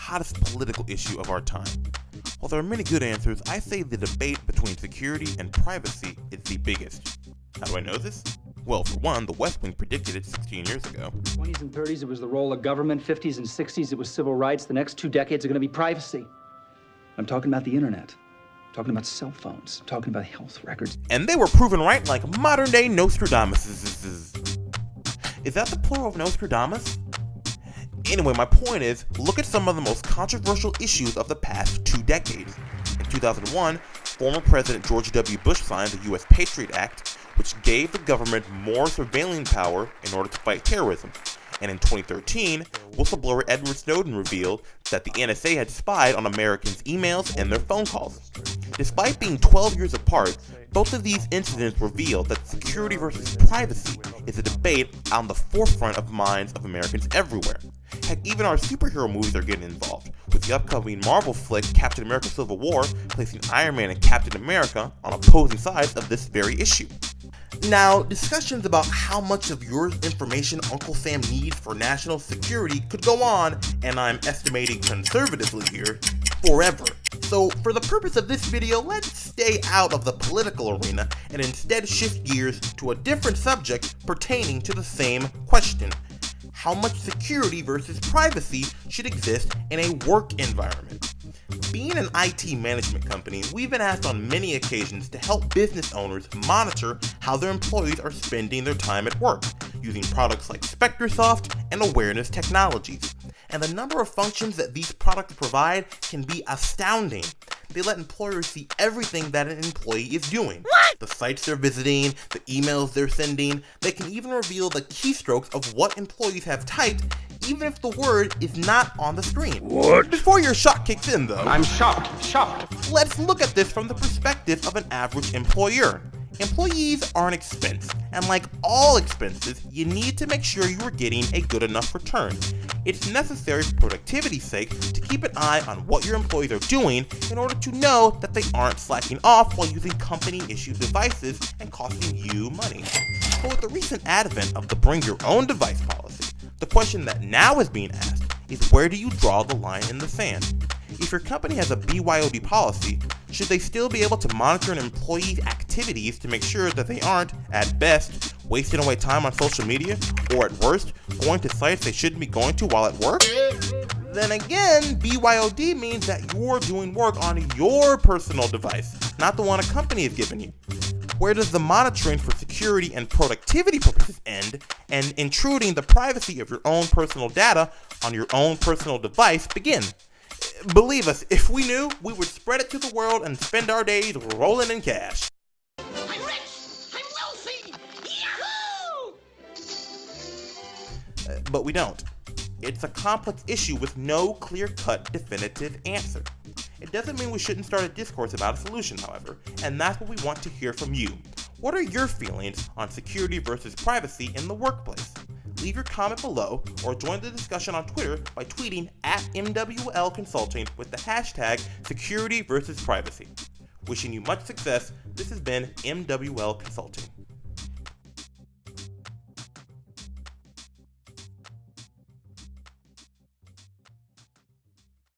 hottest political issue of our time? While there are many good answers, I say the debate between security and privacy is the biggest. How do I know this? Well, for one, the West Wing predicted it 16 years ago. 20s and 30s, it was the role of government. 50s and 60s, it was civil rights. The next 2 decades are going to be privacy. I'm talking about the internet. I'm talking about cell phones. I'm talking about health records. And they were proven right like modern-day Nostradamus. Is that the plural of Nostradamus? Anyway, my point is, look at some of the most controversial issues of the past 2 decades. In 2001, former President George W. Bush signed the U.S. Patriot Act, which gave the government more surveillance power in order to fight terrorism. And in 2013, whistleblower Edward Snowden revealed that the NSA had spied on Americans' emails and their phone calls. Despite being 12 years apart, both of these incidents revealed that security versus privacy is a debate on the forefront of minds of Americans everywhere. Heck, even our superhero movies are getting involved, with the upcoming Marvel flick Captain America Civil War placing Iron Man and Captain America on opposing sides of this very issue. Now, discussions about how much of your information Uncle Sam needs for national security could go on, and I'm estimating conservatively here, forever. So, for the purpose of this video, let's stay out of the political arena and instead shift gears to a different subject pertaining to the same question. How much security versus privacy should exist in a work environment? Being an IT management company, we've been asked on many occasions to help business owners monitor how their employees are spending their time at work, using products like SpectreSoft and awareness technologies. And the number of functions that these products provide can be astounding. They let employers see everything that an employee is doing. The sites they're visiting, the emails they're sending. They can even reveal the keystrokes of what employees have typed, even if the word is not on the screen. What? Before your shock kicks in though, I'm shocked. let's look at this from the perspective of an average employer. Employees are an expense, and like all expenses, you need to make sure you are getting a good enough return. It's necessary for productivity's sake to keep an eye on what your employees are doing in order to know that they aren't slacking off while using company-issued devices and costing you money. But with the recent advent of the bring your own device policy, the question that now is being asked is, where do you draw the line in the sand? If your company has a BYOD policy, should they still be able to monitor an employee's activities to make sure that they aren't, at best, wasting away time on social media, or at worst, going to sites they shouldn't be going to while at work? Then again, BYOD means that you're doing work on your personal device, not the one a company has given you. Where does the monitoring for security and productivity purposes end, and intruding the privacy of your own personal data on your own personal device begin? Believe us, if we knew, we would spread it to the world and spend our days rolling in cash. I'm rich! I'm wealthy! Yahoo! But we don't. It's a complex issue with no clear-cut definitive answer. It doesn't mean we shouldn't start a discourse about a solution, however, and that's what we want to hear from you. What are your feelings on security versus privacy in the workplace? Leave your comment below or join the discussion on Twitter by tweeting at MWL Consulting with the hashtag security versus privacy. Wishing you much success, this has been MWL Consulting.